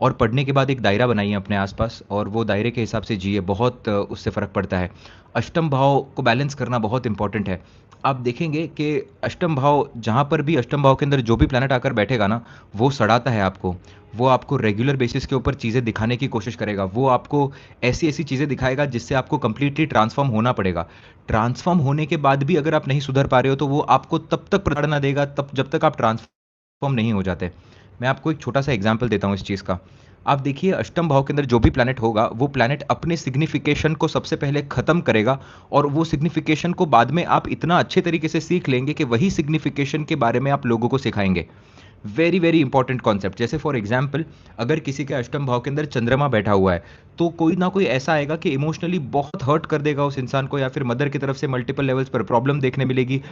और पढ़ने के बाद एक दायरा बनाइए अपने आसपास और वो दायरे के हिसाब से जिए, बहुत उससे फ़र्क पड़ता है। अष्टम भाव को बैलेंस करना बहुत इंपॉर्टेंट है। आप देखेंगे कि अष्टम भाव, जहाँ पर भी अष्टम भाव के अंदर जो भी प्लैनेट आकर बैठेगा ना, वो सड़ाता है आपको। वो आपको रेगुलर बेसिस के ऊपर चीज़ें दिखाने की कोशिश करेगा। वो आपको ऐसी-ऐसी चीज़ें दिखाएगा जिससे आपको कंप्लीटली ट्रांसफ़ॉर्म होना पड़ेगा। ट्रांसफ़ॉर्म होने के बाद भी अगर आप नहीं सुधर पा रहे हो, तो वो आपको तब तक प्रताड़ना देगा, तब जब तक आप ट्रांसफ़ॉर्म नहीं हो जाते। मैं आपको एक छोटा-सा एग्ज़ाम्पल देता हूँ इस चीज़ का। आप देखिए, अष्टम भाव के अंदर जो भी प्लैनेट होगा, वो प्लैनेट अपने सिग्निफिकेशन को सबसे पहले ख़त्म करेगा और वो सिग्निफिकेशन को बाद में आप इतना अच्छे तरीके से सीख लेंगे कि वही सिग्निफिकेशन के बारे में आप लोगों को सिखाएँगे। Very very important concept. जैसे फॉर एग्जाम्पल, अगर किसी के अष्टम भाव के अंदर चंद्रमा बैठा हुआ है, तो कोई ना कोई ऐसा आएगा कि इमोशनली बहुत हर्ट कर देगा उस इंसान को, या फिर मदर की तरफ से मल्टीपल लेवल्स पर प्रॉब्लम देखने मिलेगी।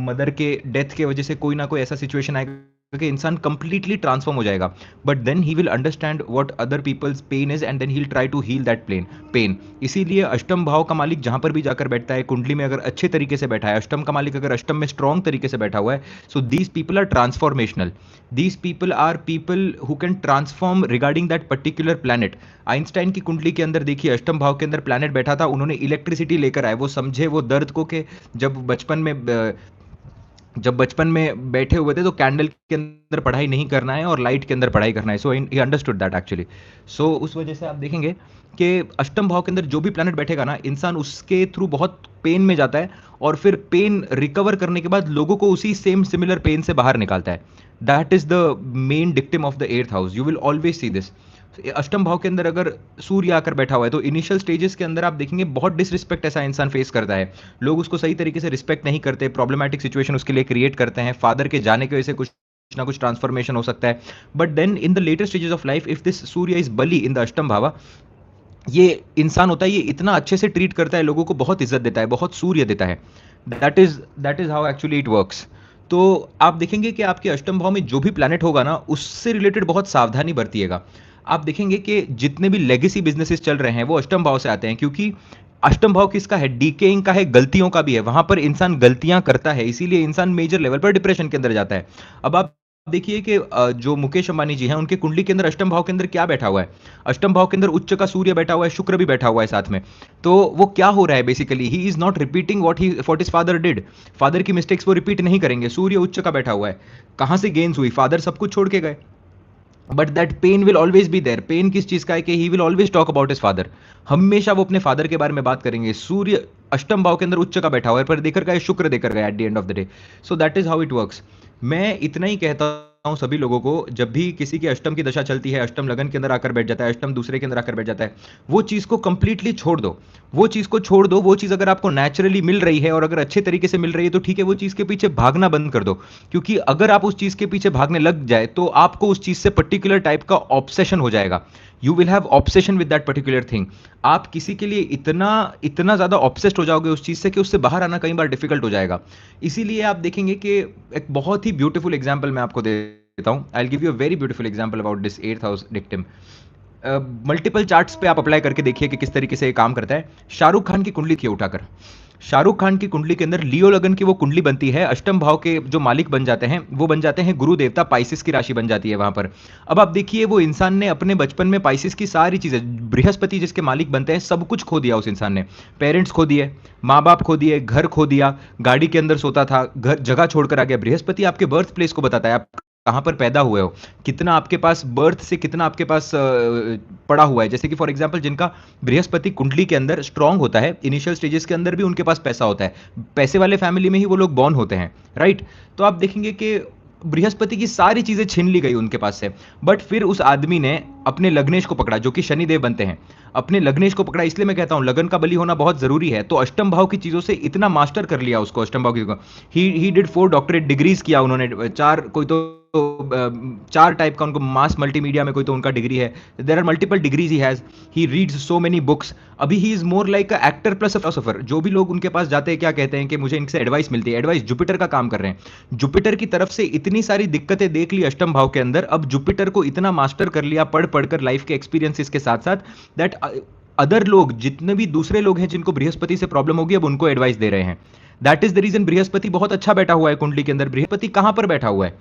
मदर के डेथ के वजह से कोई ना कोई ऐसा सिचुएशन आएगा कि इंसान कंप्लीटली ट्रांसफॉर्म हो जाएगा, but then he will understand what other peoples pain is and then he will try to heal that pain. इसीलिए अष्टम भाव का मालिक जहां पर भी जाकर बैठता है, कुंडली में अगर अच्छे तरीके से बैठा है, अष्टम का मालिक अगर अष्टम में स्ट्रॉन्ग तरीके से बैठा हुआ है, so these people are transformational. These people are people who can transform regarding that particular planet. Einstein की कुंडली के अंदर देखिए, अष्टम भाव के अंदर प्लैनेट बैठा था, उन्होंने इलेक्ट्रिसिटी लेकर आए। वो समझे वो दर्द को कि जब बचपन में बैठे हुए थे तो कैंडल के अंदर पढ़ाई नहीं करना है और लाइट के अंदर पढ़ाई करना है। सो ही अंडरस्टूड दैट एक्चुअली। सो उस वजह से आप देखेंगे कि अष्टम भाव के अंदर जो भी प्लैनेट बैठेगा ना, इंसान उसके थ्रू बहुत पेन में जाता है और फिर पेन रिकवर करने के बाद लोगों को उसी सेम सिमिलर पेन से बाहर निकालता है। That is the main dictum of the earth house. You will always see this. अष्टम भाव के अंदर अगर सूर्य आकर बैठा हुआ है, तो इनिशियल स्टेजेस के अंदर आप देखेंगे बहुत डिसरिस्पेक्ट ऐसा इंसान फेस करता है। लोग उसको सही तरीके से रिस्पेक्ट नहीं करते, प्रॉब्लमैटिक सिचुएशन उसके लिए क्रिएट करते हैं। फादर के जाने की वजह से कुछ ना कुछ ट्रांसफॉर्मेशन हो सकता है। But then in the later stages of life, if this सूर्य इज बली इन द अष्टम भावा, ये इंसान होता है, ये इतना अच्छे से ट्रीट करता है लोगों को, बहुत इज्जत देता है, बहुत सूर्य देता है। That is how actually it works. तो आप देखेंगे कि आपके अष्टम भाव में जो भी प्लैनेट होगा ना, उससे रिलेटेड बहुत सावधानी बरतिएगा। आप देखेंगे कि जितने भी लेगेसी बिजनेसेस चल रहे हैं वो अष्टम भाव से आते हैं, क्योंकि अष्टम भाव किसका है? डीकेइंग का है, गलतियों का भी है। वहां पर इंसान गलतियां करता है, इसीलिए इंसान मेजर लेवल पर डिप्रेशन के अंदर जाता है। अब आप देखिए कि जो मुकेश अंबानी जी हैं, उनके कुंडली के अंदर अष्टम भाव के अंदर क्या बैठा हुआ है? अष्टम भाव के अंदर उच्च का सूर्य बैठा हुआ है, शुक्र भी बैठा हुआ है साथ में। तो वो क्या हो रहा है basically? He is not repeating what his father did. Father की मिस्टेक्स वो रिपीट नहीं करेंगे। सूर्य उच्च का बैठा हुआ है, कहां से गेन्स हुई? फादर सब कुछ छोड़ के गए। But that pain will always be there. Pain किस चीज का है? कि he will always talk about his father. हमेशा वो अपने फादर के बारे में बात करेंगे। सूर्य अष्टम भाव के अंदर उच्च का बैठा हुआ है, पर देकर गए, शुक्र देकर गए at the end of the day. So that is how it works. मैं इतना ही कहता हूं सभी लोगों को, जब भी किसी की अष्टम की दशा चलती है, अष्टम लगन के अंदर आकर बैठ जाता है, अष्टम दूसरे के अंदर आकर बैठ जाता है, वो चीज को कंप्लीटली छोड़ दो। वो चीज को छोड़ दो। वो चीज अगर आपको नेचुरली मिल रही है और अगर अच्छे तरीके से मिल रही है तो ठीक है, वो चीज के पीछे भागना बंद कर दो। क्योंकि अगर आप उस चीज के पीछे भागने लग जाए तो आपको उस चीज से पर्टिकुलर टाइप का ऑब्सेशन हो जाएगा। You will have obsession with that particular thing. आप किसी के लिए इतना इतना ज्यादा ऑब्सेस्ड हो जाओगे उस चीज से कि उससे बाहर आना कई बार डिफिकल्ट हो जाएगा। इसीलिए आप देखेंगे कि एक बहुत ही ब्यूटीफुल एग्जाम्पल मैं आपको देता हूं। I will give you a very beautiful example about this earth house dictum. Multiple charts पे आप अप्लाई करके देखिए कि किस तरीके से ये काम करता है। शाहरुख खान की कुंडली किए उठाकर, शाहरुख खान की कुंडली के अंदर लियो लगन की वो कुंडली बनती है। अष्टम भाव के जो मालिक बन जाते हैं वो बन जाते हैं गुरु देवता, पाइसिस की राशि बन जाती है वहां पर। अब आप देखिए, वो इंसान ने अपने बचपन में पाइसिस की सारी चीजें, बृहस्पति जिसके मालिक बनते हैं, सब कुछ खो दिया उस इंसान ने। पेरेंट्स खो दिए, माँ बाप खो दिए, घर खो दिया, गाड़ी के अंदर सोता था, घर जगह छोड़कर आ गया। बृहस्पति आपके बर्थ प्लेस को बताता है, आप कहां पर पैदा हुए हो, कितना आपके पास बर्थ से कितना आपके पास पड़ा हुआ है। जैसे कि फॉर एग्जांपल, जिनका बृहस्पति कुंडली के अंदर स्ट्रांग होता है, इनिशियल स्टेजेस के अंदर भी उनके पास पैसा होता है। पैसे वाले फैमिली में ही वो लोग बॉर्न होते हैं, राइट? तो आप देखेंगे कि बृहस्पति की सारी चीजें छीन ली गई उनके पास से। बट फिर उस आदमी ने अपने लग्नेश को पकड़ा, जो कि शनिदेव बनते हैं। अपने लग्नेश को पकड़ा, इसलिए मैं कहता हूं लगन का बली होना बहुत जरूरी है। तो अष्टम भाव की चीजों से इतना मास्टर कर लिया उसको, अष्टम भाव की ही डिड 4 डॉक्टरेट डिग्रीज किया उन्होंने। चार कोई तो चार टाइप का उनको मास मल्टीमीडिया में कोई तो उनका डिग्री है। There are multiple degrees he has. He reads so many books. अभी he is more like a actor plus a philosopher. जो भी लोग उनके पास जाते हैं क्या कहते हैं कि मुझे इनसे एडवाइस मिलती है। एडवाइस जुपिटर का काम कर रहे हैं। जुपिटर की तरफ से इतनी सारी दिक्कतें देख ली अष्टम भाव के अंदर, अब जुपिटर को इतना मास्टर कर लिया पढ़ पढ़कर लाइफ के एक्सपीरियंसेस के साथ साथ, दैट अदर लोग, जितने भी दूसरे लोग हैं जिनको बृहस्पति से प्रॉब्लम होगी, अब उनको एडवाइस दे रहे हैं। दैट इज द रीजन बृहस्पति बहुत अच्छा बैठा हुआ है कुंडली के अंदर। बृहस्पति कहां पर बैठा हुआ है?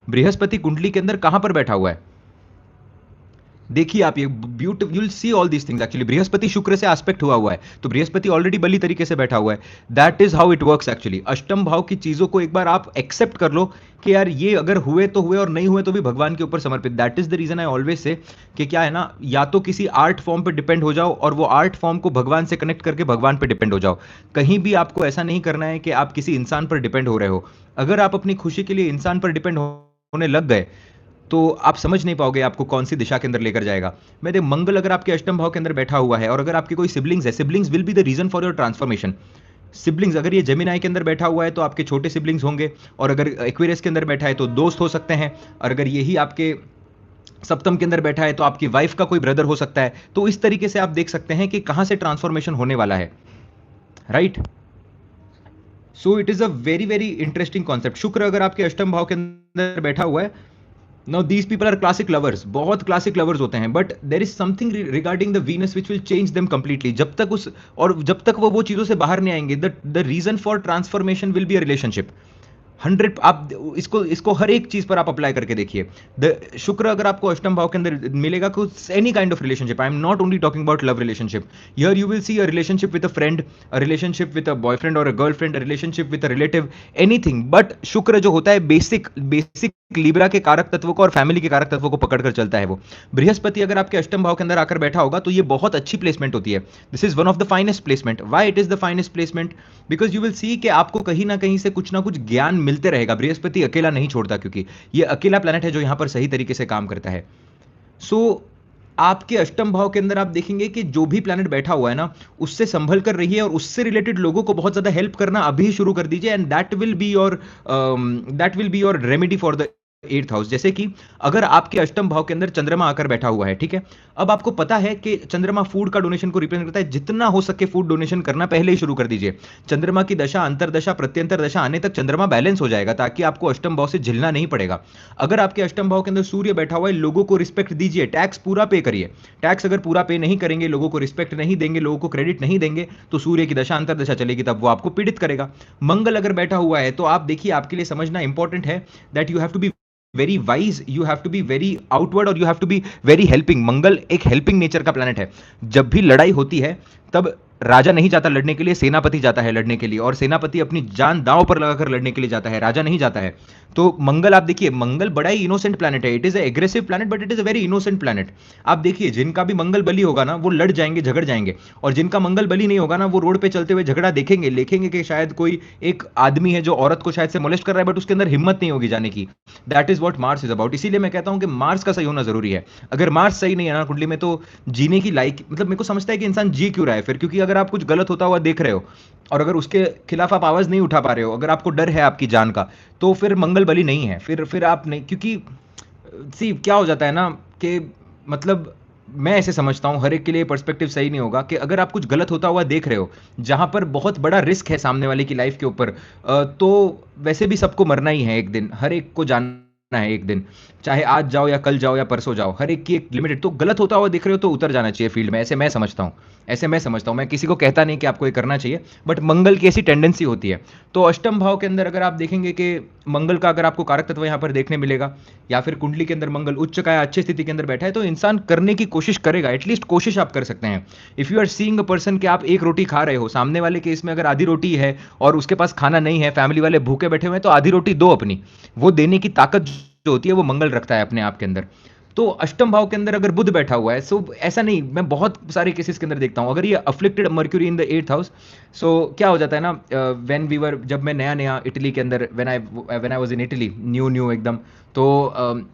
बृहस्पति कुंडली के अंदर कहां पर बैठा हुआ है? देखिए आप ये beautiful, you'll see all these things actually. Brihaspati शुक्र से एस्पेक्ट हुआ है, तो बृहस्पति ऑलरेडी बली तरीके से बैठा हुआ है। That is how it works actually. अष्टम भाव की चीजों को एक बार आप एक्सेप्ट कर लो कि यार ये अगर हुए तो हुए और नहीं हुए तो भी भगवान के ऊपर समर्पित। That is the reason I always say कि क्या है ना, या तो किसी आर्ट फॉर्म पे डिपेंड हो जाओ और वो आर्ट फॉर्म को भगवान से कनेक्ट करके भगवान पे डिपेंड हो जाओ। कहीं भी आपको ऐसा नहीं करना है कि आप किसी इंसान पर डिपेंड हो रहे हो। अगर आप अपनी खुशी के लिए इंसान पर डिपेंड होने लग गए तो आप समझ नहीं पाओगे आपको कौन सी दिशा के अंदर लेकर जाएगा। मैं देख, मंगल अगर आपके अष्टम भाव के अंदर बैठा हुआ है और अगर आपके कोई सिबलिंग्स है, siblings will be the reason for your transformation. Siblings अगर ये जेमिनाई के अंदर बैठा हुआ है तो आपके छोटे सिबलिंग्स होंगे, और अगर एक्वेरियस के अंदर बैठा है तो दोस्त हो सकते हैं, और अगर यही आपके सप्तम के अंदर बैठा है तो आपकी वाइफ का कोई ब्रदर हो सकता है। तो इस तरीके से आप देख सकते हैं कि कहां से ट्रांसफॉर्मेशन होने वाला है, right. So it is a very very interesting concept. शुक्र अगर आपके अष्टम भाव के अंदर बैठा हुआ है, now these people are classic lovers, बहुत क्लासिक लवर्स होते हैं, but there is something regarding the Venus which will change them completely. जब तक उस, और जब तक वो चीजों से बाहर नहीं आएंगे, the reason for transformation will be a relationship. 100, आप इसको इसको हर एक चीज पर आप अप्लाई करके देखिए। द शुक्र अगर आपको अष्टम भाव के अंदर मिलेगा, कुछ any kind of relationship, I am not only talking about love relationship, here you will see a relationship with a friend, a relationship with a boyfriend or a girlfriend, a relationship with a relative, anything. But शुक्र जो होता है basic basic Libra के कारक तत्व को और family के कारक तत्व को पकड़कर चलता है वो। बृहस्पति अगर आपके अष्टम भाव के अंदर आकर बैठा होगा तो ये बहुत अच्छी प्लेसमेंट होती है। This is one of the finest placement. Why it is the finest placement? Because you will सी कि आपको कहीं ना कहीं से कुछ ना कुछ ज्ञान मिलते रहेगा। बृहस्पति अकेला नहीं छोड़ता, क्योंकि ये अकेला प्लैनेट है जो यहां पर सही तरीके से काम करता है। सो आपके अष्टम भाव के अंदर आप देखेंगे कि जो भी प्लैनेट बैठा हुआ है ना, उससे संभल कर रहिए और उससे रिलेटेड लोगों को बहुत ज्यादा हेल्प करना अभी शुरू कर दीजिए, and that will be your remedy for the 8th house. जैसे कि अगर आपके अष्टम भाव के अंदर चंद्रमा आकर बैठा हुआ है, ठीक है, अब आपको पता है कि चंद्रमा फूड का डोनेशन को रिप्रेजेंट करता है। जितना हो सके फूड डोनेशन करना पहले ही शुरू कर दीजिए। चंद्रमा की दशा, अंतरदशा, प्रत्यंतर दशा आने तक चंद्रमा बैलेंस हो जाएगा, ताकि आपको अष्टम भाव से झिलना नहीं पड़ेगा। अगर आपके अष्टम भाव के अंदर सूर्य बैठा हुआ है, लोगों को रिस्पेक्ट दीजिए, टैक्स पूरा पे करिए। टैक्स अगर पूरा पे नहीं करेंगे, लोगों को रिस्पेक्ट नहीं देंगे, लोगों को क्रेडिट नहीं देंगे, तो सूर्य की दशा अंतरदशा चलेगी, तब वो आपको पीड़ित करेगा। मंगल अगर बैठा हुआ है तो आप देखिए, आपके लिए समझना इंपॉर्टेंट है that you have to be very wise, you have to be very outward, और you have to be very helping. मंगल एक हेल्पिंग नेचर का प्लैनेट है। जब भी लड़ाई होती है तब राजा नहीं जाता लड़ने के लिए, सेनापति जाता है लड़ने के लिए, और सेनापति अपनी जान दांव पर लगाकर लड़ने के लिए जाता है, राजा नहीं जाता है। तो मंगल, आप देखिए, मंगल बड़ा ही इनोसेंट प्लैनेट है। It is aggressive planet, but it is a very innocent planet. आप देखिए, जिनका भी मंगल बली होगा ना, वो लड़ जाएंगे, झगड़ जाएंगे, और जिनका मंगल बली नहीं होगा ना, वो रोड पे चलते हुए झगड़ा देखेंगे, देखेंगे कि शायद कोई एक आदमी है जो औरत को शायद से मोलेस्ट कर रहा है, बट उसके अंदर हिम्मत नहीं होगी जाने की। That is what Mars is about. इसीलिए मैं कहता हूं कि मार्स का सही होना जरूरी है। अगर मार्स सही नहीं है ना कुंडली में, तो जीने की लाइक, मतलब मेरे को समझता है कि इंसान जी क्यों रहा है फिर, क्योंकि अगर आप कुछ गलत होता हुआ देख रहे हो और अगर उसके खिलाफ आप आवाज नहीं उठा पा रहे हो, अगर आपको डर है आपकी जान का, तो फिर मंगल बली नहीं है। फिर आप नहीं, क्योंकि सी क्या हो जाता है ना कि, मतलब मैं ऐसे समझता हूं, हर एक के लिए पर्सपेक्टिव सही नहीं होगा, कि अगर आप कुछ गलत होता हुआ देख रहे हो जहां पर बहुत बड़ा रिस्क है सामने वाले की लाइफ के ऊपर, तो वैसे भी सबको मरना ही है एक दिन, हर एक को जानना है एक दिन, चाहे आज जाओ या कल जाओ या परसों जाओ, हर एक की एक लिमिटेड। तो गलत होता हुआ दिख रहे हो तो उतर जाना चाहिए फील्ड में, ऐसे मैं समझता हूं। मैं किसी को कहता नहीं कि आपको ये करना चाहिए, बट मंगल की ऐसी टेंडेंसी होती है। तो अष्टम भाव के अंदर अगर आप देखेंगे कि मंगल का अगर आपको कारक तत्व यहां पर देखने मिलेगा, या फिर कुंडली के अंदर मंगल उच्च का या अच्छी स्थिति के अंदर बैठा है, तो इंसान करने की कोशिश करेगा, एटलीस्ट कोशिश आप कर सकते हैं। If you are seeing a person कि आप एक रोटी खा रहे हो, सामने वाले के इसमें अगर आधी रोटी है और उसके पास खाना नहीं है, फैमिली वाले भूखे बैठे हुए हैं, तो आधी रोटी दो अपनी। वो देने की ताकत जो होती है वो मंगल रखता है अपने आप के अंदर। तो अष्टम भाव के अंदर अगर बुध बैठा हुआ है, सो ऐसा नहीं, मैं बहुत सारे केसेस के अंदर देखता हूं, अगर ये afflicted Mercury in the 8th house, so क्या हो जाता है ना, व्हेन वी वर, जब मैं नया नया इटली के अंदर, when I was in Italy, new new एकदम, तो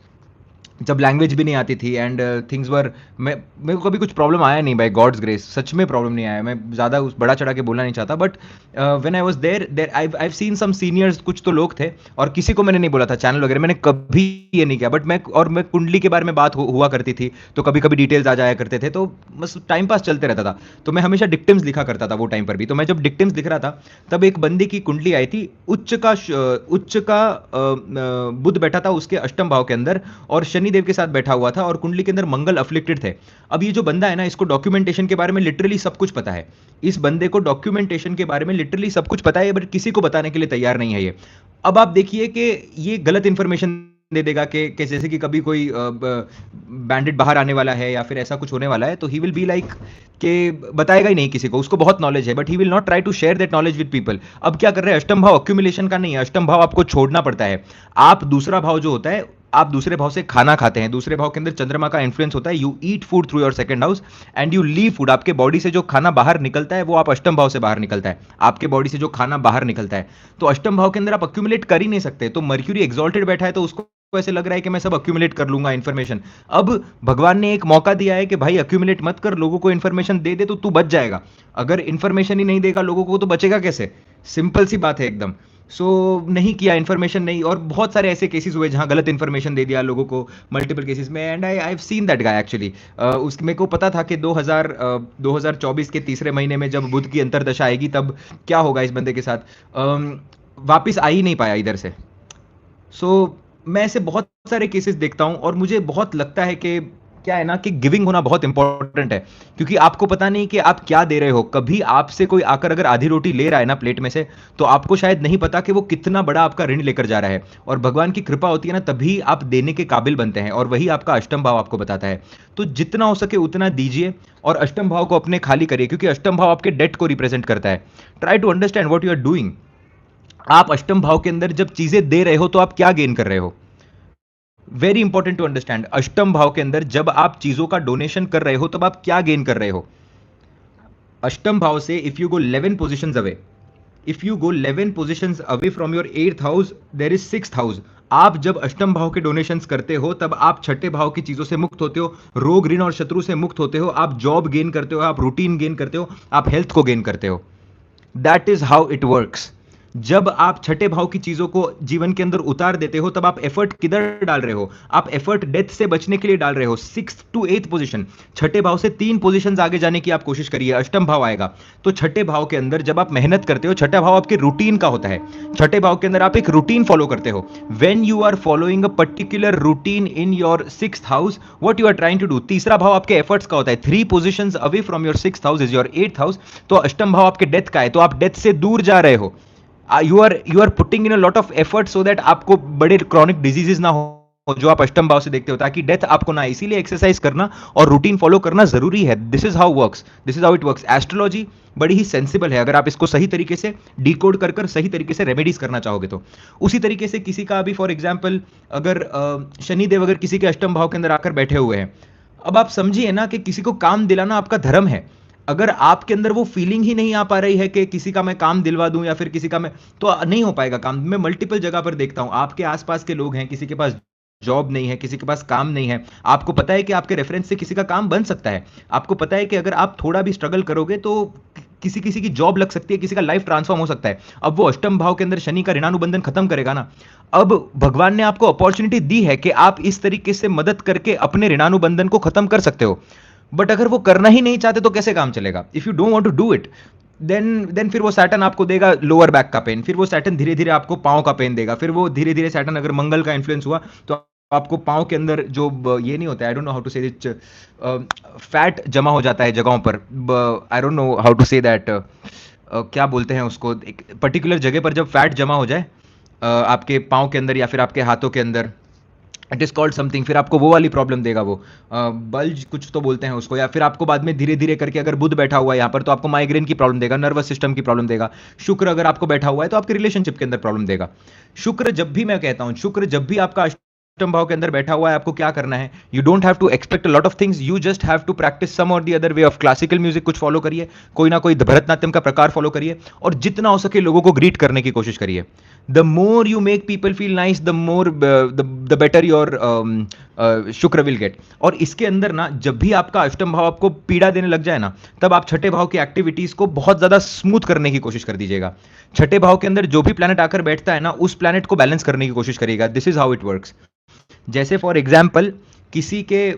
जब लैंग्वेज भी नहीं आती थी एंड थिंग्स वर, मैं, मेरे को कभी कुछ प्रॉब्लम आया नहीं, बाय गॉड्स ग्रेस, सच में प्रॉब्लम नहीं आया। मैं ज़्यादा उस बड़ा चढ़ा के बोलना नहीं चाहता, but when I was there I have seen some seniors, कुछ तो लोग थे, और किसी को मैंने नहीं बोला था चैनल वगैरह, मैंने कभी ये नहीं किया, बट मैं कुंडली के बारे में बात हुआ करती थी, तो कभी कभी डिटेल्स आ जाया करते थे, तो बस टाइम पास चलते रहता था। तो मैं हमेशा डिक्टिम्स लिखा करता था वो टाइम पर भी। तो मैं जब डिक्टिम्स लिख रहा था, तब एक बंदे की कुंडली आई थी, उच्च का बुध बैठा था उसके अष्टम भाव के अंदर, और शनि देव के साथ बैठा हुआ था, और कुंडली के अंदर मंगल अफ्लिक्टेड थे। अब ये जो बंदा है ना, इसको डॉक्यूमेंटेशन के बारे में लिटरली सब कुछ पता है। इस बंदे को डॉक्यूमेंटेशन के बारे में लिटरली सब कुछ पता है, बट किसी को बताने के लिए तैयार नहीं है ये। अब आप देखिए कि ये गलत इंफॉर्मेशन दे देगा कि जैसे कि कभी कोई बैंडेड बाहर आने वाला है या फिर ऐसा कुछ होने वाला है, तो ही विल बी लाइक कि बताएगा ही नहीं किसी को, उसको बहुत नॉलेज है but he will not try to share that knowledge with people. अब क्या कर रहे हैं, अष्टम भाव अक्यूमुलेशन का नहीं है, अष्टम भाव आपको छोड़ना पड़ता है। आप दूसरा भाव जो होता है, आप दूसरे भाव से खाना खाते हैं, दूसरे भाव के अंदर चंद्रमा का इन्फ्लुएंस होता है, you eat food through your second house and you leave food. आपके बॉडी से जो खाना बाहर निकलता है वो आप अष्टम भाव से बाहर निकलता है, आपके बॉडी से जो खाना बाहर निकलता है, तो अष्टम भाव के अंदर आप अक्यूमुलेट कर ही नहीं सकते। तो मर्क्यूरी एक्सॉल्टेड बैठा है तो उसको ऐसे लग रहा है कि मैं सब अक्यूमुलेट कर लूंगा इन्फॉर्मेशन। अब भगवान ने एक मौका दिया है कि भाई अक्यूमुलेट मत कर, लोगों को इन्फॉर्मेशन दे दे तो तू बच जाएगा। अगर इन्फॉर्मेशन ही नहीं देगा लोगों को तो बचेगा कैसे? सिंपल सी बात है एकदम। सो नहीं किया, इन्फॉर्मेशन नहीं, और बहुत सारे ऐसे केसेस हुए जहां गलत इन्फॉर्मेशन दे दिया लोगों को, मल्टीपल केसेस में, and I have seen that guy actually. उसमें मेरे को पता था कि 2024 के तीसरे महीने में जब बुध की अंतरदशा आएगी तब क्या होगा इस बंदे के साथ। वापिस आ ही नहीं पाया इधर से। सो मैं ऐसे बहुत सारे केसेस देखता हूं और मुझे बहुत लगता है कि क्या है ना कि गिविंग होना बहुत इंपॉर्टेंट है, क्योंकि आपको पता नहीं कि आप क्या दे रहे हो। कभी आपसे कोई आकर अगर आधी रोटी ले रहा है ना प्लेट में से, तो आपको शायद नहीं पता कि वो कितना बड़ा आपका ऋण लेकर जा रहा है, और भगवान की कृपा होती है ना तभी आप देने के काबिल बनते हैं, और वही आपका अष्टम भाव आपको बताता है। तो जितना हो सके उतना दीजिए और अष्टम भाव को अपने खाली करिए, क्योंकि अष्टम भाव आपके डेट को रिप्रेजेंट करता है। Try to understand what you are doing. आप अष्टम भाव के अंदर जब चीजें दे रहे हो तो आप क्या गेन कर रहे हो? Very important to understand. अष्टम भाव के अंदर जब आप चीजों का डोनेशन कर रहे हो तब आप क्या गेन कर रहे हो? अष्टम भाव से if you go 11 position away, if you go 11 position away from your 8th house, there is 6th house. आप जब अष्टम भाव के डोनेशंस करते हो तब आप छठे भाव की चीजों से मुक्त होते हो, रोग ऋण और शत्रु से मुक्त होते हो, आप जॉब गेन करते हो, आप रूटीन गेन करते हो, आप हेल्थ को गेन करते हो। That is how it works. जब आप छठे भाव की चीजों को जीवन के अंदर उतार देते हो तब आप एफर्ट किधर डाल रहे हो? आप एफर्ट डेथ से बचने के लिए डाल रहे हो। 6th to 8th पोजीशन, छठे भाव से 3 पोजीशंस आगे जाने की आप कोशिश करिए, अष्टम भाव आएगा। तो छठे भाव के अंदर जब आप मेहनत करते हो, छठा भाव आपके रूटीन का होता है, छठे भाव के अंदर आप एक रूटीन फॉलो करते हो। When you are following a particular routine in your 6th house, what you are trying to do. तीसरा भाव आपके एफर्ट्स का होता है, 3 positions away from your 6th house is your 8th house. तो अष्टम भाव आपके डेथ का है, तो आप डेथ से दूर जा रहे हो। You are putting in a lot of effort so that आपको बड़े क्रॉनिक डिजीजेस ना हो जो आप अष्टम भाव से देखते हो, ताकि डेथ आपको ना। इसीलिए एक्सरसाइज करना और रूटीन फॉलो करना जरूरी है। This is how works, this is how it works. Astrology बड़ी ही सेंसिबल है अगर आप इसको सही तरीके से डिकोड कर सही तरीके से रेमेडीज करना चाहोगे तो। उसी तरीके से किसी का अभी फॉर एग्जाम्पल अगर शनिदेव अगर किसी के अष्टम भाव के अंदर आकर बैठे हुए हैं, अब आप समझिए ना कि किसी को काम दिलाना आपका धर्म है। अगर आपके अंदर वो फीलिंग ही नहीं आ पा रही है कि किसी का मैं काम दिलवा दूं या फिर किसी का मैं, तो नहीं हो पाएगा काम। मैं मल्टीपल जगह पर देखता हूं, आपके आसपास के लोग हैं, किसी के पास जॉब नहीं है, किसी के पास काम नहीं है, आपको पता है कि आपके रेफरेंस से किसी का काम बन सकता है, आपको पता है कि अगर आप थोड़ा भी स्ट्रगल करोगे तो किसी किसी की जॉब लग सकती है, किसी का लाइफ ट्रांसफॉर्म हो सकता है। अब वो अष्टम भाव के अंदर शनि का ऋणानुबंधन खत्म करेगा ना। अब भगवान ने आपको अपॉर्चुनिटी दी है कि आप इस तरीके से मदद करके अपने ऋणानुबंधन को खत्म कर सकते हो। बट अगर वो करना ही नहीं चाहते तो कैसे काम चलेगा? If you don't want to do it, then फिर वो सैटर्न आपको देगा लोअर बैक का पेन, फिर वो सैटर्न धीरे धीरे आपको पांव का पेन देगा, फिर वो धीरे धीरे सैटर्न अगर मंगल का इन्फ्लुएंस हुआ तो आपको पांव के अंदर जो ये नहीं होता है, I don't know how to say it, fat जमा हो जाता है जगहों पर, I don't know how to say that, क्या बोलते हैं उसको, एक पर्टिकुलर जगह पर जब फैट जमा हो जाए आपके पांव के अंदर या फिर आपके हाथों के अंदर, इट इज कॉल्ड समथिंग, फिर आपको वो वाली प्रॉब्लम देगा, वो बल्ज कुछ तो बोलते हैं उसको। या फिर आपको बाद में धीरे धीरे करके अगर बुध बैठा हुआ है यहाँ पर तो आपको माइग्रेन की प्रॉब्लम देगा, नर्वस सिस्टम की प्रॉब्लम देगा। शुक्र अगर आपको बैठा हुआ है तो आपके रिलेशनशिप के अंदर प्रॉब्लम देगा। शुक्र जब भी, मैं कहता हूं शुक्र जब भी आपका अष्टम भाव के अंदर बैठा हुआ है, आपको क्या करना है, you don't have to expect a lot of things, you just have to practice some or the other way of classical music, कुछ फॉलो करिए, कोई ना कोई भरतनाट्यम का प्रकार फॉलो करिए, और जितना हो सके लोगों को ग्रीट करने की कोशिश करिए। The more you make people feel nice, the more the better your शुक्र विल गेट। और इसके अंदर ना जब भी आपका अष्टम भाव आपको पीड़ा देने लग जाए ना, तब आप छठे भाव की एक्टिविटीज को बहुत ज्यादा स्मूथ करने की कोशिश कर दीजिएगा। छठे भाव के अंदर जो भी प्लैनेट आकर बैठता है ना, उस प्लैनेट को बैलेंस करने की कोशिश करिएगा। This is how it works. जैसे फॉर एग्जाम्पल किसी के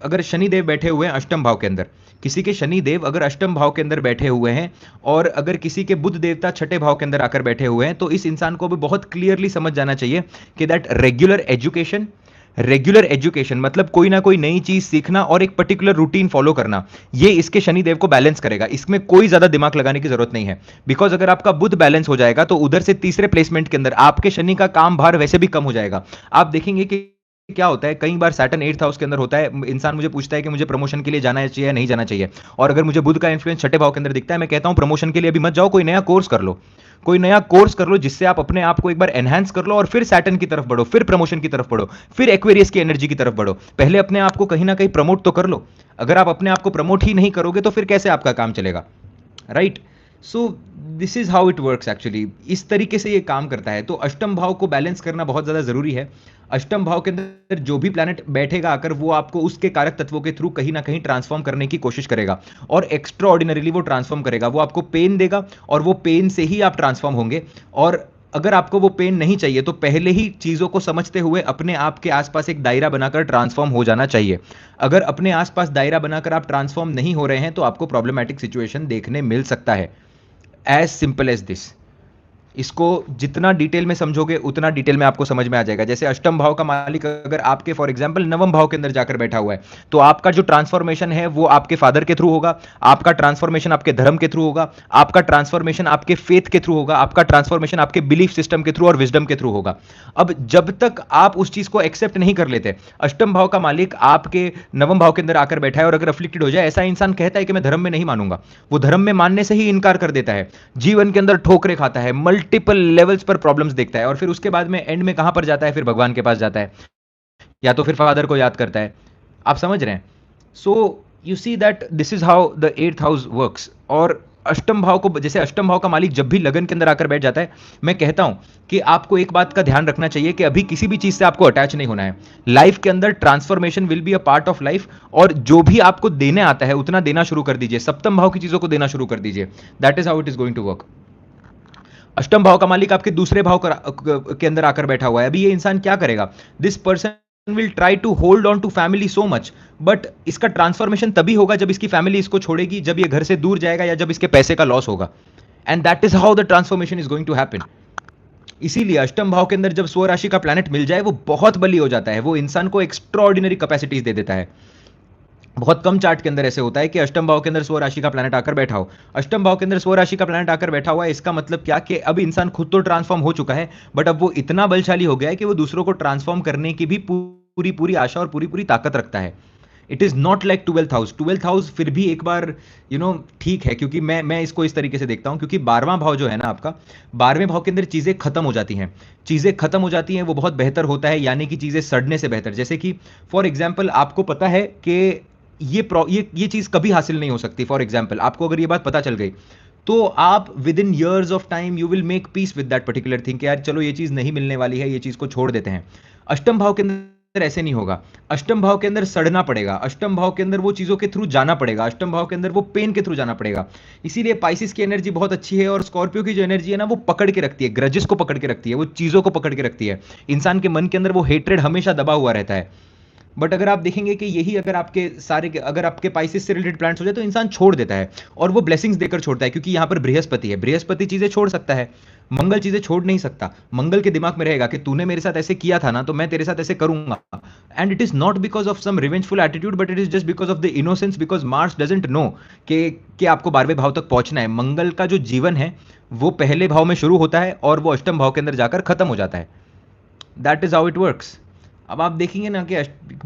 अगर शनिदेव बैठे हुए हैं अष्टम भाव के अंदर, किसी के शनिदेव अगर अष्टम भाव के अंदर बैठे हुए हैं और अगर किसी के बुध देवता छठे भाव के अंदर आकर बैठे हुए हैं, तो इस इंसान को भी बहुत क्लियरली समझ जाना चाहिए कि that regular education, regular education मतलब कोई ना कोई नई चीज सीखना और एक पर्टिकुलर रूटीन फॉलो करना, ये इसके शनिदेव को बैलेंस करेगा। इसमें कोई ज्यादा दिमाग लगाने की जरूरत नहीं है, बिकॉज अगर आपका बुध बैलेंस हो जाएगा तो उधर से तीसरे प्लेसमेंट के अंदर आपके शनि का काम भार वैसे भी कम हो जाएगा। आप देखेंगे कि क्या होता है, कई बार सैटर्न 8th हाउस के अंदर होता है, इंसान मुझे पूछता है कि मुझे प्रमोशन के लिए जाना चाहिए या नहीं जाना चाहिए, और अगर मुझे बुध का इन्फ्लुएंस छठे भाव के अंदर दिखता है, मैं कहता हूं प्रमोशन के लिए अभी मत जाओ, कोई नया कोर्स कर लो, कोई नया कोर्स कर लो जिससे आप अपने आप को एक बार एनहांस कर लो, और फिर सैटर्न की तरफ बढ़ो, फिर प्रमोशन की तरफ बढ़ो, फिर एक्वेरियस की एनर्जी की तरफ बढ़ो। पहले अपने आप को कहीं ना कहीं प्रमोट तो कर लो। अगर आप अपने आप को प्रमोट ही नहीं करोगे तो फिर कैसे आपका काम चलेगा, right? So this is how it works actually, इस तरीके से ये काम करता है। तो अष्टम भाव को बैलेंस करना बहुत ज्यादा जरूरी है। अष्टम भाव के अंदर जो भी प्लैनेट बैठेगा आकर, वो आपको उसके कारक तत्वों के थ्रू कहीं ना कहीं ट्रांसफॉर्म करने की कोशिश करेगा, और एक्स्ट्रा ऑर्डिनरीली वो ट्रांसफॉर्म करेगा। वो आपको पेन देगा और वो पेन से ही आप ट्रांसफॉर्म होंगे। और अगर आपको वो पेन नहीं चाहिए तो पहले ही चीजों को समझते हुए अपने आप के आसपास एक दायरा बनाकर ट्रांसफॉर्म हो जाना चाहिए। अगर अपने आसपास दायरा बनाकर आप ट्रांसफॉर्म नहीं हो रहे हैं तो आपको प्रॉब्लमैटिक सिचुएशन देखने मिल सकता है। As simple as this. इसको जितना डिटेल में समझोगे उतना डिटेल में आपको समझ में आ जाएगा। जैसे अष्टम भाव का मालिक अगर आपके फॉर एग्जांपल नवम भाव के अंदर जाकर बैठा हुआ है, तो आपका जो ट्रांसफॉर्मेशन है वो आपके फादर के थ्रू होगा, आपका ट्रांसफॉर्मेशन आपके धर्म के थ्रू होगा, आपका ट्रांसफॉर्मेशन आपके फेथ के थ्रू होगा, आपका ट्रांसफॉर्मेशन आपके बिलीफ सिस्टम के थ्रू और विजडम के थ्रू होगा। अब जब तक आप उस चीज को एक्सेप्ट नहीं कर लेते, अष्टम भाव का मालिक आपके नवम भाव के अंदर आकर बैठा है और अगर अफ्लिक्टेड हो जाए, ऐसा इंसान कहता है कि मैं धर्म में नहीं मानूंगा, वो धर्म में मानने से ही इनकार कर देता है, जीवन के अंदर ठोकरे खाता है, मल्टीपल लेवल्स पर प्रॉब्लम्स देखता है, और फिर उसके बाद में एंड में कहां पर जाता है, फिर भगवान के पास जाता है, या तो फिर फादर को याद करता है। आप समझ रहे हैं? So you see that this is how the 8th house works. और अष्टम भाव को, जैसे अष्टम भाव का मालिक जब भी लगन के अंदर आकर बैठ जाता है, मैं कहता हूं कि आपको एक बात का ध्यान रखना चाहिए कि अभी किसी भी चीज से आपको अटैच नहीं होना है। लाइफ के अंदर transformation will be a part of life, और जो भी आपको देने आता है उतना देना शुरू कर दीजिए, सप्तम भाव की चीजों को देना शुरू कर दीजिए। That is how it is going to work. अष्टम भाव का मालिक आपके दूसरे भाव के अंदर आकर बैठा हुआ है। अभी ये इंसान क्या करेगा? This person will try to hold on to family so much, but इसका ट्रांसफॉर्मेशन तभी होगा जब इसकी फैमिली इसको छोड़ेगी, जब ये घर से दूर जाएगा, या जब इसके पैसे का लॉस होगा। And that is how the transformation is going to happen. इसीलिए अष्टम भाव के अंदर जब स्वराशि का प्लैनेट मिल जाए, वो बहुत बली हो जाता है, वो इंसान को एक्स्ट्रा ऑर्डिनरी कैपेसिटीज दे देता है। बहुत कम चार्ट के अंदर ऐसे होता है कि अष्टम भाव के अंदर स्वराशि का प्लैनेट आकर बैठा हो। अष्टम भाव के अंदर स्वराशि का प्लैनेट आकर बैठा हुआ है, इसका मतलब क्या कि अब इंसान खुद तो ट्रांसफॉर्म हो चुका है, बट अब वो इतना बलशाली हो गया है कि वो दूसरों को ट्रांसफॉर्म करने की भी पूरी पूरी आशा और पूरी पूरी ताकत रखता है। It is not like 12th house. 12th house फिर भी एक बार ठीक है, क्योंकि मैं इसको इस तरीके से देखता हूं, क्योंकि 12वां भाव जो है ना आपका, 12वें भाव के अंदर चीजें खत्म हो जाती हैं। चीजें खत्म हो जाती हैं, वो बहुत बेहतर होता है, यानी कि चीजें सड़ने से बेहतर। जैसे कि फॉर एग्जाम्पल आपको पता है कि ये चीज कभी हासिल नहीं हो सकती। फॉर एग्जाम्पल आपको अगर ये बात पता चल गई, तो आप with in years of time you will make peace with that particular thing कि यार चलो ये चीज नहीं मिलने वाली है, ये चीज को छोड़ देते हैं। अष्टम भाव के अंदर ऐसे नहीं होगा। अष्टम भाव के अंदर सड़ना पड़ेगा, अष्टम भाव के अंदर वो चीजों के थ्रू जाना पड़ेगा, अष्टम भाव के अंदर वो पेन के थ्रू जाना पड़ेगा। इसीलिए पाइसिस की एनर्जी बहुत अच्छी है, और स्कॉर्पियो की जो एनर्जी है ना, वो पकड़ के रखती है, ग्रजेस को पकड़ के रखती है, वो चीजों को पकड़ के रखती है। इंसान के मन के अंदर वो हेट्रेड हमेशा दबा हुआ रहता है। बट अगर आप देखेंगे कि यही अगर आपके पाइसिस से रिलेटेड प्लांट्स हो जाए, तो इंसान छोड़ देता है, और वो ब्लेसिंग्स देकर छोड़ता है, क्योंकि यहां पर बृहस्पति है। बृहस्पति चीजें छोड़ सकता है, मंगल चीजें छोड़ नहीं सकता। मंगल के दिमाग में रहेगा कि तूने मेरे साथ ऐसे किया था ना, तो मैं तेरे साथ ऐसे करूंगा। And it is not because of some revengeful attitude, but it is just because of the innocence, because Mars doesn't know कि आपको 12वें भाव तक पहुंचना है। मंगल का जो जीवन है वो पहले भाव में शुरू होता है और वो अष्टम भाव के अंदर जाकर खत्म हो जाता है। That is how it works. अब आप देखेंगे ना कि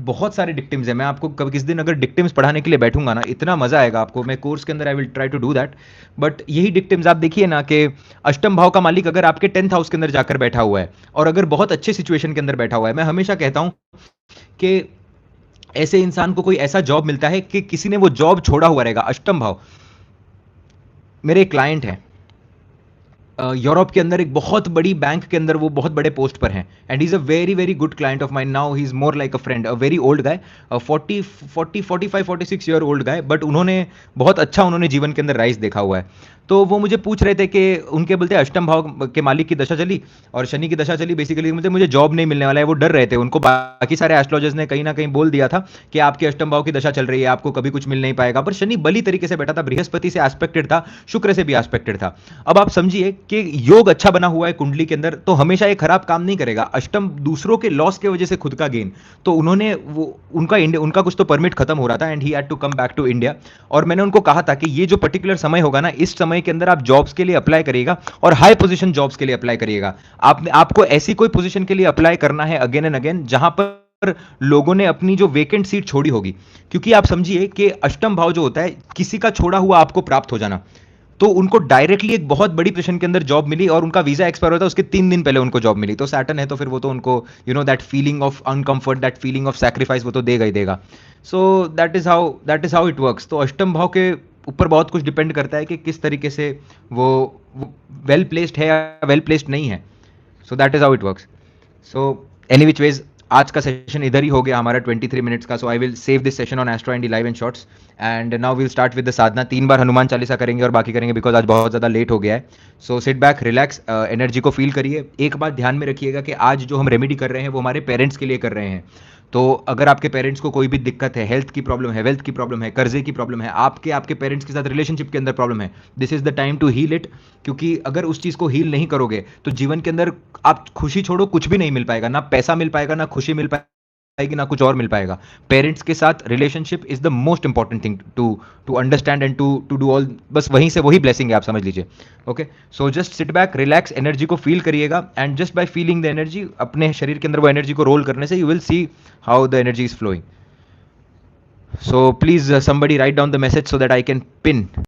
बहुत सारे डिक्टिम्स हैं। मैं आपको कभी किस दिन अगर डिक्टिम्स पढ़ाने के लिए बैठूंगा ना, इतना मजा आएगा आपको। मैं कोर्स के अंदर I will try to do that. But यही डिक्टिम्स आप देखिए ना कि अष्टम भाव का मालिक अगर आपके 10th हाउस के अंदर जाकर बैठा हुआ है, और अगर बहुत अच्छे सिचुएशन के अंदर बैठा हुआ है, मैं हमेशा कहता हूं कि ऐसे इंसान को कोई ऐसा जॉब मिलता है कि किसी ने वो जॉब छोड़ा हुआ रहेगा। अष्टम भाव, मेरे एक क्लाइंट है यूरोप के अंदर, एक बहुत बड़ी बैंक के अंदर वो बहुत बड़े पोस्ट पर हैं, and he is a very very good client of mine. Now he is more like a friend, a very old guy, 45-46 year old guy, but उन्होंने बहुत अच्छा उन्होंने जीवन के अंदर राइज देखा हुआ है। तो वो मुझे पूछ रहे थे कि उनके बोलते अष्टम भाव के मालिक की दशा चली और शनि की दशा चली, बेसिकली मुझे जॉब नहीं मिलने वाला है। वो डर रहे थे, उनको बाकी सारे एस्ट्रोलॉजर्स ने कहीं ना कहीं बोल दिया था कि आपके अष्टम भाव की दशा चल रही है, आपको कभी कुछ मिल नहीं पाएगा। पर शनि बली तरीके से बैठा था, बृहस्पति से एस्पेक्टेड था, शुक्र से भी एस्पेक्टेड था। अब आप समझिए कि योग अच्छा बना हुआ है कुंडली के अंदर तो हमेशा ये खराब काम नहीं करेगा। अष्टम दूसरों के लॉस के वजह से खुद का गेन, तो उन्होंने वो उनका कुछ तो परमिट खत्म हो रहा था and he had to come back to India. और मैंने उनको कहा था कि ये जो पर्टिकुलर समय होगा ना, इस समय के अंदर आप जॉब्स के लिए अप्लाई करिएगा और हाई पोजीशन जॉब्स के लिए अप्लाई करिएगा। आपको ऐसी कोई पोजीशन के लिए अप्लाई करना है अगेन एंड अगेन जहां पर लोगों ने अपनी जो वेकेंट सीट छोड़ी होगी। क्योंकि आप समझिए कि अष्टम भाव जो होता है किसी का छोड़ा हुआ आपको प्राप्त हो जाना, तो उनको डायरेक्टली एक बहुत बड़ी पोजीशन के अंदर जॉब मिली और उनका वीजा एक्सपायर होता है उसके 3 दिन पहले उनको जॉब मिली। तो सैटर्न है तो फिर वो तो उनको that feeling of uncomfort, that feeling of sacrifice वो तो देगा ही देगा। So that is how it works. तो अष्टम भाव के ऊपर बहुत कुछ डिपेंड करता है कि किस तरीके से वो वेल प्लेस्ड है या वेल प्लेस्ड नहीं है। So that is how it works. So any which ways आज का सेशन इधर ही हो गया हमारा 23 मिनट्स का। So I will save this session on astro and live and shorts and now will start with the sadhana. 3 बार हनुमान चालीसा करेंगे और बाकी करेंगे बिकॉज आज बहुत ज़्यादा लेट हो गया है। So sit back, relax, energy को फील करिए। एक बात ध्यान में रखिएगा कि आज जो हम रेमेडी कर रहे हैं वो हमारे पेरेंट्स के लिए कर रहे हैं। तो अगर आपके पेरेंट्स को कोई भी दिक्कत है, हेल्थ की प्रॉब्लम है, वेल्थ की प्रॉब्लम है, कर्जे की प्रॉब्लम है, आपके पेरेंट्स के साथ रिलेशनशिप के अंदर प्रॉब्लम है, this is the time to heal it. क्योंकि अगर उस चीज़ को हील नहीं करोगे तो जीवन के अंदर आप खुशी छोड़ो कुछ भी नहीं मिल पाएगा, ना पैसा मिल पाएगा, ना खुशी मिल पाएगी, ना कुछ और मिल पाएगा। पेरेंट्स के साथ relationship is the most important thing to understand and to do all. बस वहीं से वही ब्लेसिंग है, आप समझ लीजिए। Okay, so just sit back, relax, energy को फील करिएगा and just by feeling the energy अपने शरीर के अंदर वो एनर्जी को रोल करने से you will see how the energy is flowing. So please somebody write down the message so that I can pin